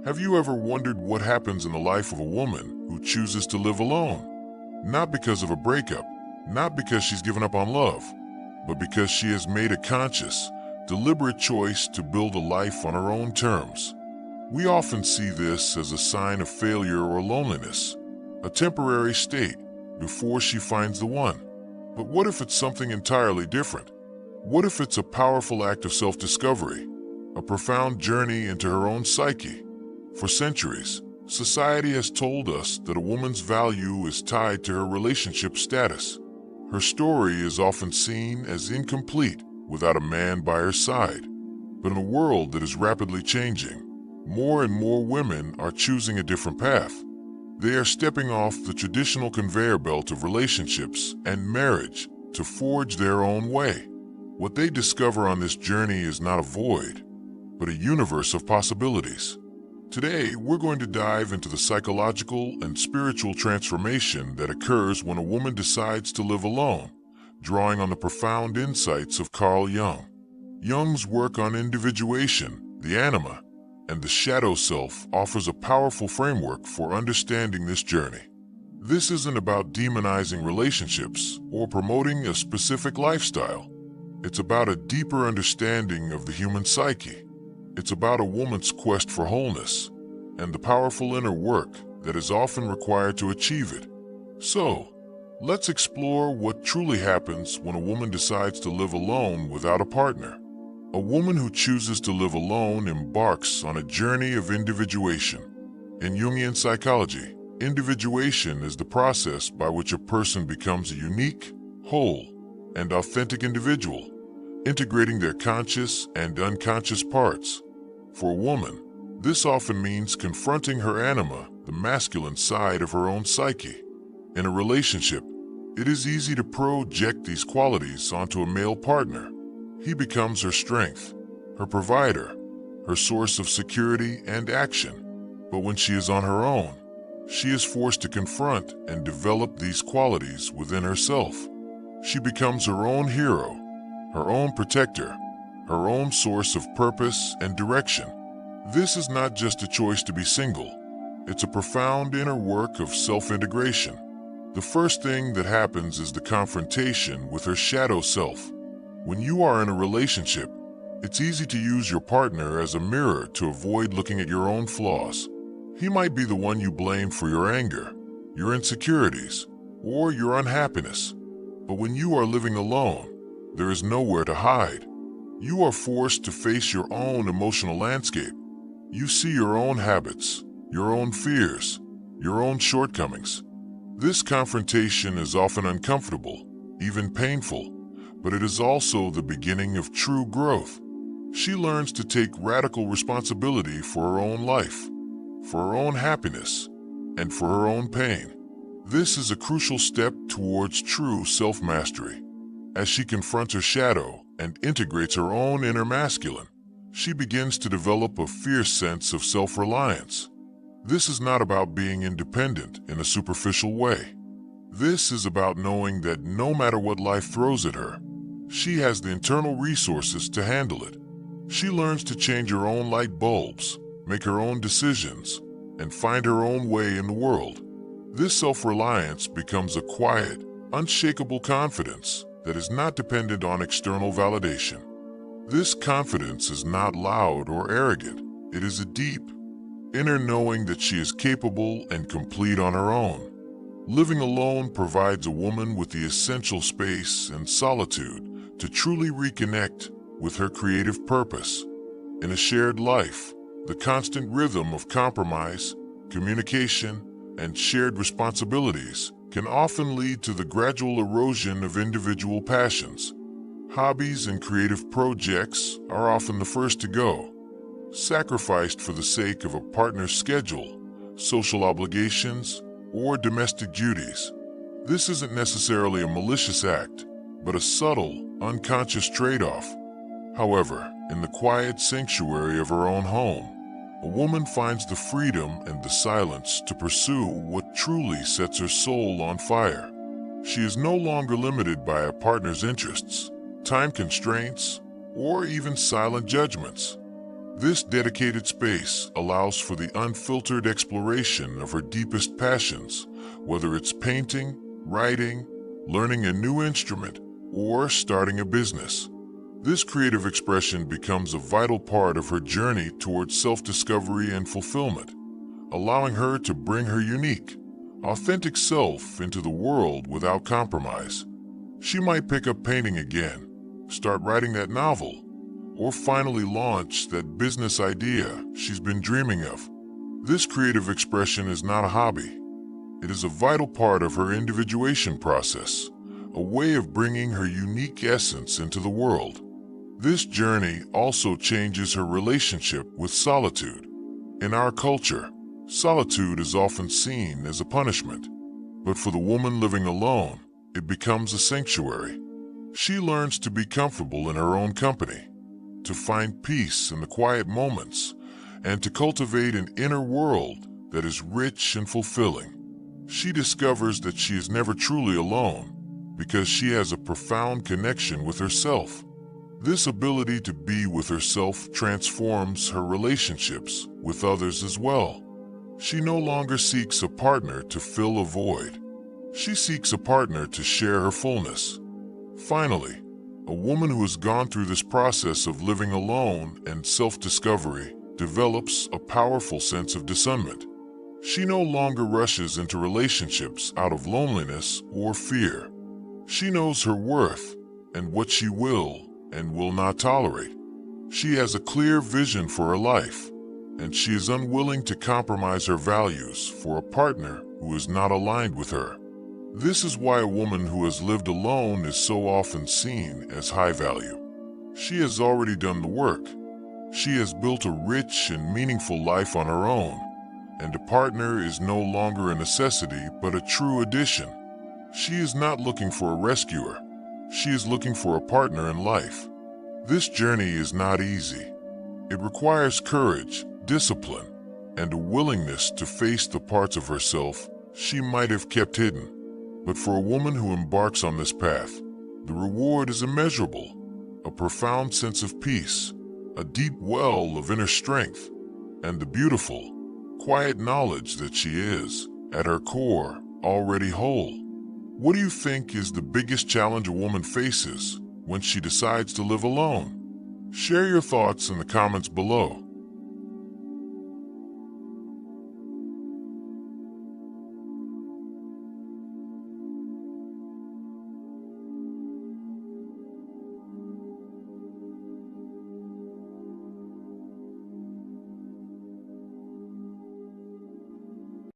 Have you ever wondered what happens in the life of a woman who chooses to live alone? Not because of a breakup, not because she's given up on love, but because she has made a conscious, deliberate choice to build a life on her own terms. We often see this as a sign of failure or loneliness, a temporary state before she finds the one. But what if it's something entirely different? What if it's a powerful act of self-discovery, a profound journey into her own psyche? For centuries, society has told us that a woman's value is tied to her relationship status. Her story is often seen as incomplete without a man by her side. But in a world that is rapidly changing, more and more women are choosing a different path. They are stepping off the traditional conveyor belt of relationships and marriage to forge their own way. What they discover on this journey is not a void, but a universe of possibilities. Today, we're going to dive into the psychological and spiritual transformation that occurs when a woman decides to live alone, drawing on the profound insights of Carl Jung. Jung's work on individuation, the anima, and the shadow self offers a powerful framework for understanding this journey. This isn't about demonizing relationships or promoting a specific lifestyle. It's about a deeper understanding of the human psyche. It's about a woman's quest for wholeness and the powerful inner work that is often required to achieve it. So, let's explore what truly happens when a woman decides to live alone without a partner. A woman who chooses to live alone embarks on a journey of individuation. In Jungian psychology, individuation is the process by which a person becomes a unique, whole, and authentic individual, integrating their conscious and unconscious parts. For a woman, this often means confronting her anima, the masculine side of her own psyche. In a relationship, it is easy to project these qualities onto a male partner. He becomes her strength, her provider, her source of security and action. But when she is on her own, she is forced to confront and develop these qualities within herself. She becomes her own hero, her own protector, her own source of purpose and direction. This is not just a choice to be single. It's a profound inner work of self-integration. The first thing that happens is the confrontation with her shadow self. When you are in a relationship, it's easy to use your partner as a mirror to avoid looking at your own flaws. He might be the one you blame for your anger, your insecurities, or your unhappiness. But when you are living alone, there is nowhere to hide. You are forced to face your own emotional landscape. You see your own habits, your own fears, your own shortcomings. This confrontation is often uncomfortable, even painful, but it is also the beginning of true growth. She learns to take radical responsibility for her own life, for her own happiness, and for her own pain. This is a crucial step towards true self-mastery. As she confronts her shadow and integrates her own inner masculine, she begins to develop a fierce sense of self-reliance. This is not about being independent in a superficial way. This is about knowing that no matter what life throws at her, she has the internal resources to handle it. She learns to change her own light bulbs, make her own decisions, and find her own way in the world. This self-reliance becomes a quiet, unshakable confidence that is not dependent on external validation. This confidence is not loud or arrogant. It is a deep, inner knowing that she is capable and complete on her own. Living alone provides a woman with the essential space and solitude to truly reconnect with her creative purpose. In a shared life, the constant rhythm of compromise, communication, and shared responsibilities can often lead to the gradual erosion of individual passions. Hobbies and creative projects are often the first to go, sacrificed for the sake of a partner's schedule, social obligations, or domestic duties. This isn't necessarily a malicious act, but a subtle, unconscious trade-off. However, in the quiet sanctuary of her own home, a woman finds the freedom and the silence to pursue what truly sets her soul on fire. She is no longer limited by a partner's interests, time constraints, or even silent judgments. This dedicated space allows for the unfiltered exploration of her deepest passions, whether it's painting, writing, learning a new instrument, or starting a business. This creative expression becomes a vital part of her journey towards self-discovery and fulfillment, allowing her to bring her unique, authentic self into the world without compromise. She might pick up painting again, start writing that novel, or finally launch that business idea she's been dreaming of. This creative expression is not a hobby. It is a vital part of her individuation process, a way of bringing her unique essence into the world. This journey also changes her relationship with solitude. In our culture, solitude is often seen as a punishment, but for the woman living alone, it becomes a sanctuary. She learns to be comfortable in her own company, to find peace in the quiet moments, and to cultivate an inner world that is rich and fulfilling. She discovers that she is never truly alone because she has a profound connection with herself. This ability to be with herself transforms her relationships with others as well. She no longer seeks a partner to fill a void. She seeks a partner to share her fullness. Finally, a woman who has gone through this process of living alone and self-discovery develops a powerful sense of discernment. She no longer rushes into relationships out of loneliness or fear. She knows her worth and what she will and will not tolerate. She has a clear vision for her life, and she is unwilling to compromise her values for a partner who is not aligned with her. This is why a woman who has lived alone is so often seen as high value. She has already done the work. She has built a rich and meaningful life on her own, and a partner is no longer a necessity but a true addition. She is not looking for a rescuer. She is looking for a partner in life. This journey is not easy. It requires courage, discipline, and a willingness to face the parts of herself she might have kept hidden. But for a woman who embarks on this path, the reward is immeasurable, a profound sense of peace, a deep well of inner strength, and the beautiful, quiet knowledge that she is, at her core, already whole. What do you think is the biggest challenge a woman faces when she decides to live alone? Share your thoughts in the comments below.